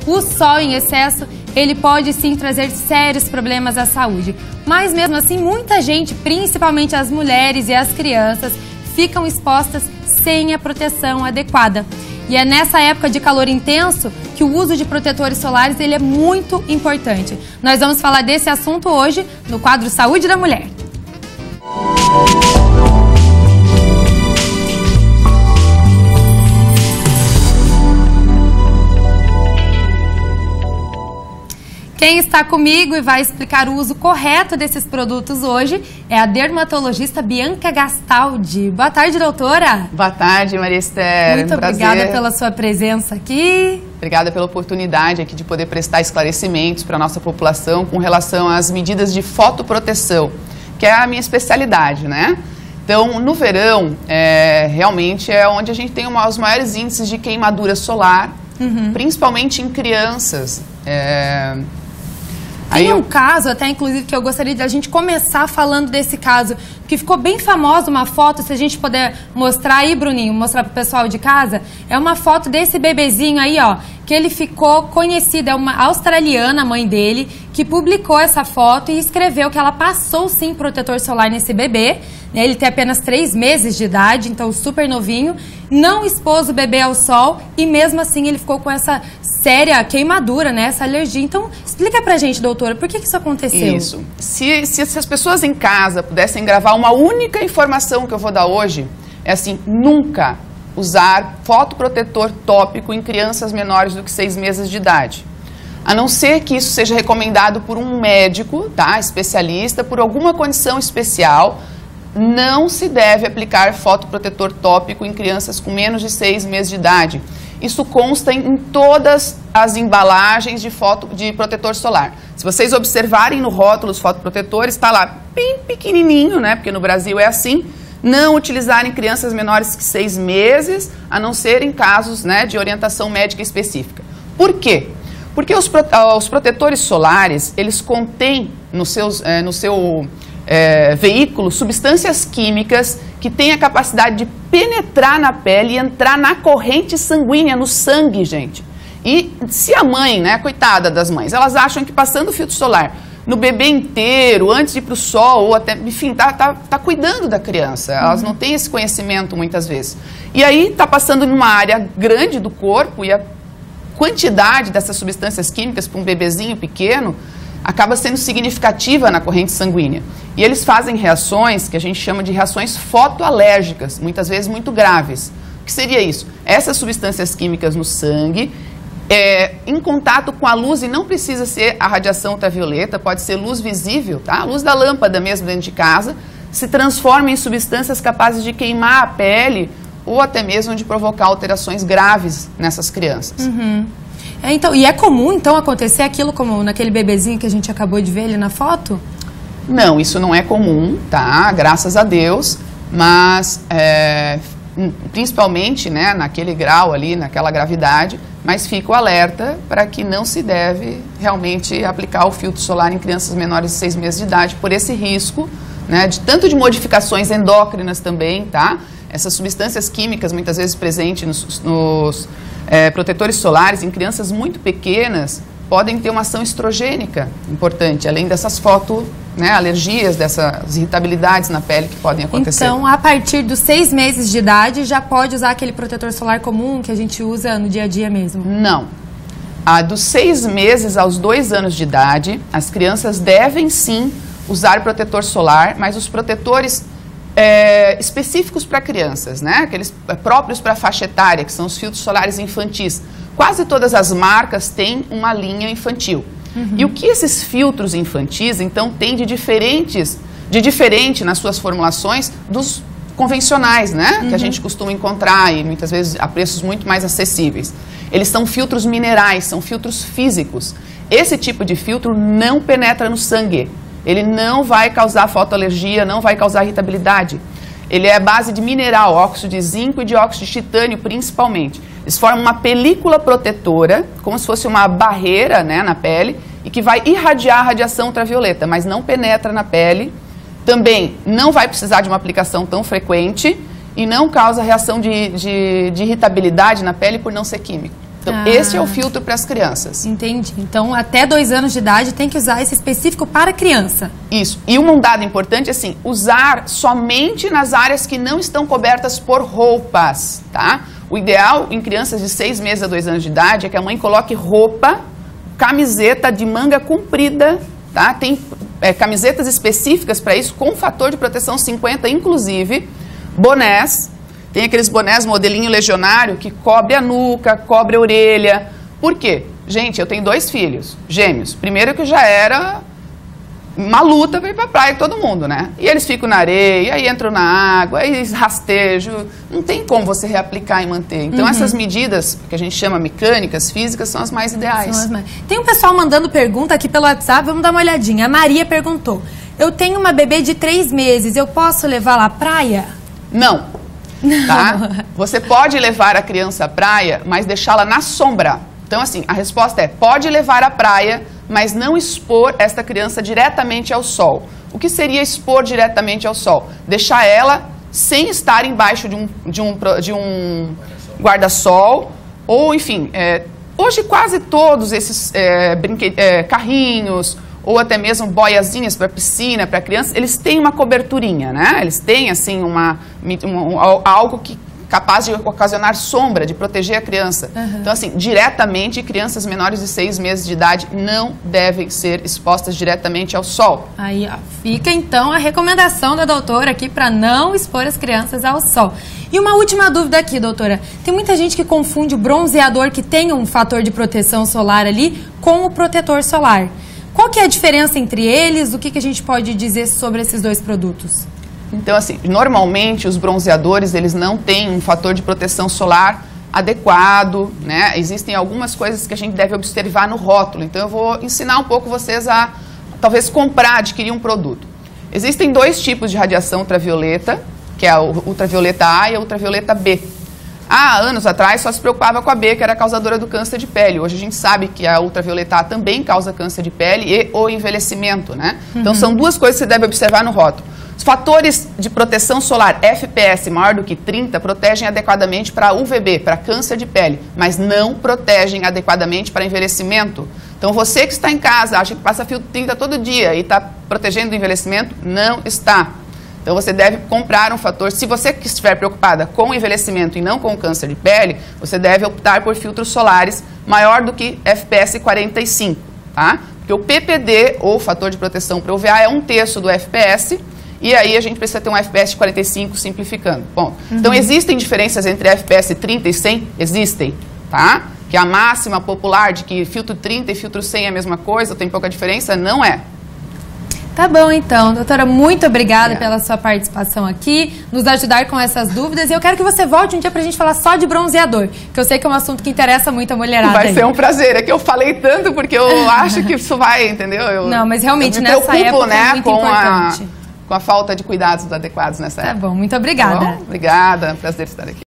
o sol em excesso, ele pode sim trazer sérios problemas à saúde. Mas mesmo assim, muita gente, principalmente as mulheres e as crianças, ficam expostas sem a proteção adequada. E é nessa época de calor intenso que o uso de protetores solares ele é muito importante. Nós vamos falar desse assunto hoje no quadro Saúde da Mulher. Quem está comigo e vai explicar o uso correto desses produtos hoje é a dermatologista Bianca Gastaldi. Boa tarde, doutora. Boa tarde, Maria Esther. Muito obrigada pela sua presença aqui. Obrigada pela oportunidade aqui de poder prestar esclarecimentos para a nossa população com relação às medidas de fotoproteção, que é a minha especialidade, né? Então, no verão, realmente é onde a gente tem os maiores índices de queimadura solar, principalmente em crianças. Tem um caso, até inclusive, que eu gostaria de a gente começar falando desse caso, que ficou bem famosa uma foto, se a gente puder mostrar aí, Bruninho, mostrar para o pessoal de casa, é uma foto desse bebezinho aí, ó, que ele ficou conhecido, é uma australiana, a mãe dele, que publicou essa foto e escreveu que ela passou sim protetor solar nesse bebê. Ele tem apenas 3 meses de idade, então super novinho, não expôs o bebê ao sol e mesmo assim ele ficou com essa séria queimadura, né, essa alergia. Então, explica pra gente, doutora, por que isso aconteceu? Isso. Se as pessoas em casa pudessem gravar uma única informação que eu vou dar hoje, é assim, nunca usar fotoprotetor tópico em crianças menores do que 6 meses de idade. A não ser que isso seja recomendado por um médico, tá, especialista, por alguma condição especial, não se deve aplicar fotoprotetor tópico em crianças com menos de 6 meses de idade. Isso consta em todas as embalagens de protetor solar. Se vocês observarem no rótulo os fotoprotetores, está lá bem pequenininho, né? Porque no Brasil é assim. Não utilizar em crianças menores que 6 meses, a não ser em casos, né, de orientação médica específica. Por quê? Porque os protetores solares, eles contêm no seu veículo substâncias químicas que têm a capacidade de penetrar na pele e entrar na corrente sanguínea, no sangue, gente. E se a mãe, né, coitada das mães, elas acham que passando o filtro solar no bebê inteiro, antes de ir para o sol, ou até, enfim, tá cuidando da criança, elas não têm esse conhecimento muitas vezes. E aí tá passando numa área grande do corpo e a quantidade dessas substâncias químicas para um bebezinho pequeno acaba sendo significativa na corrente sanguínea. E eles fazem reações que a gente chama de reações fotoalérgicas, muitas vezes muito graves. O que seria isso? Essas substâncias químicas no sangue, em contato com a luz, e não precisa ser a radiação ultravioleta, pode ser luz visível, tá? A luz da lâmpada mesmo dentro de casa, se transforma em substâncias capazes de queimar a pele ou até mesmo de provocar alterações graves nessas crianças. Então, e é comum, então, acontecer aquilo como naquele bebezinho que a gente acabou de ver ali na foto? Não, isso não é comum, tá? Graças a Deus, mas principalmente, né, naquele grau ali, naquela gravidade, mas fica o alerta para que não se deve realmente aplicar o filtro solar em crianças menores de 6 meses de idade, por esse risco, né, tanto de modificações endócrinas também, tá? Essas substâncias químicas, muitas vezes presentes nos protetores solares em crianças muito pequenas, podem ter uma ação estrogênica importante, além dessas alergias, dessas irritabilidades na pele que podem acontecer. Então, a partir dos 6 meses de idade, já pode usar aquele protetor solar comum que a gente usa no dia a dia mesmo? Não. Dos 6 meses aos 2 anos de idade, as crianças devem sim usar protetor solar, mas os protetores específicos para crianças, né? Aqueles próprios para a faixa etária, que são os filtros solares infantis. Quase todas as marcas têm uma linha infantil. E o que esses filtros infantis, então, têm de diferente nas suas formulações dos convencionais, né? Que a gente costuma encontrar e muitas vezes a preços muito mais acessíveis. Eles são filtros minerais, são filtros físicos. Esse tipo de filtro não penetra no sangue. Ele não vai causar fotoalergia, não vai causar irritabilidade. Ele é a base de mineral, óxido de zinco e dióxido de titânio principalmente. Eles formam uma película protetora, como se fosse uma barreira, né, na pele, e que vai irradiar a radiação ultravioleta, mas não penetra na pele. Também não vai precisar de uma aplicação tão frequente e não causa reação de irritabilidade na pele por não ser químico. Então, esse é o filtro para as crianças. Entendi. Então, até 2 anos de idade tem que usar esse específico para criança. Isso. E um dado importante, assim, usar somente nas áreas que não estão cobertas por roupas, tá? O ideal em crianças de 6 meses a 2 anos de idade é que a mãe coloque roupa, camiseta de manga comprida, tá? Tem camisetas específicas para isso, com fator de proteção 50, inclusive, bonés. Tem aqueles bonés modelinho legionário que cobre a nuca, cobre a orelha. Por quê? Gente, eu tenho 2 filhos, gêmeos. Primeiro que já era uma luta para ir para a praia todo mundo, né? E eles ficam na areia, aí entram na água, aí rastejo. Não tem como você reaplicar e manter. Então, essas medidas, que a gente chama mecânicas, físicas, são as mais ideais. Tem um pessoal mandando pergunta aqui pelo WhatsApp, vamos dar uma olhadinha. A Maria perguntou, eu tenho uma bebê de 3 meses, eu posso levá-la à praia? Não. Tá? Você pode levar a criança à praia, mas deixá-la na sombra. Então, assim, a resposta é, pode levar à praia, mas não expor esta criança diretamente ao sol. O que seria expor diretamente ao sol? Deixar ela sem estar embaixo de um guarda-sol, ou, enfim, hoje quase todos esses carrinhos, ou até mesmo boiazinhas para piscina, para criança, eles têm uma coberturinha, né? Eles têm, assim, algo que capaz de ocasionar sombra, de proteger a criança. Então, assim, diretamente, crianças menores de 6 meses de idade não devem ser expostas diretamente ao sol. Aí, ó, fica então a recomendação da doutora aqui para não expor as crianças ao sol. E uma última dúvida aqui, doutora. Tem muita gente que confunde o bronzeador, que tem um fator de proteção solar ali, com o protetor solar. Qual que é a diferença entre eles? O que a gente pode dizer sobre esses 2 produtos? Então, assim, normalmente os bronzeadores, eles não têm um fator de proteção solar adequado, né? Existem algumas coisas que a gente deve observar no rótulo. Então, eu vou ensinar um pouco vocês a, talvez, adquirir um produto. Existem 2 tipos de radiação ultravioleta, que é a ultravioleta A e a ultravioleta B. Há anos atrás só se preocupava com a B, que era a causadora do câncer de pele. Hoje a gente sabe que a ultravioleta A também causa câncer de pele e o envelhecimento, né? Então são 2 coisas que você deve observar no rótulo. Os fatores de proteção solar FPS maior do que 30 protegem adequadamente para UVB, para câncer de pele, mas não protegem adequadamente para envelhecimento. Então você que está em casa, acha que passa filtro 30 todo dia e está protegendo do envelhecimento, não está. Então, você deve comprar um fator, se você estiver preocupada com o envelhecimento e não com o câncer de pele, você deve optar por filtros solares maior do que FPS 45, tá? Porque o PPD, ou fator de proteção para UVA, é 1/3 do FPS, e aí a gente precisa ter um FPS 45 simplificando. Bom, então existem diferenças entre FPS 30 e 100? Existem, tá? Que a máxima popular de que filtro 30 e filtro 100 é a mesma coisa, tem pouca diferença, não é. Tá bom, então. Doutora, muito obrigada pela sua participação aqui, nos ajudar com essas dúvidas. E eu quero que você volte um dia pra gente falar só de bronzeador, que eu sei que é um assunto que interessa muito a mulherada. Vai ser um prazer. É que eu falei tanto porque eu acho que isso vai, entendeu? Não, mas realmente nessa época é muito importante. Com a falta de cuidados adequados nessa época. Tá bom, muito obrigada. Tá bom? Obrigada, prazer estar aqui.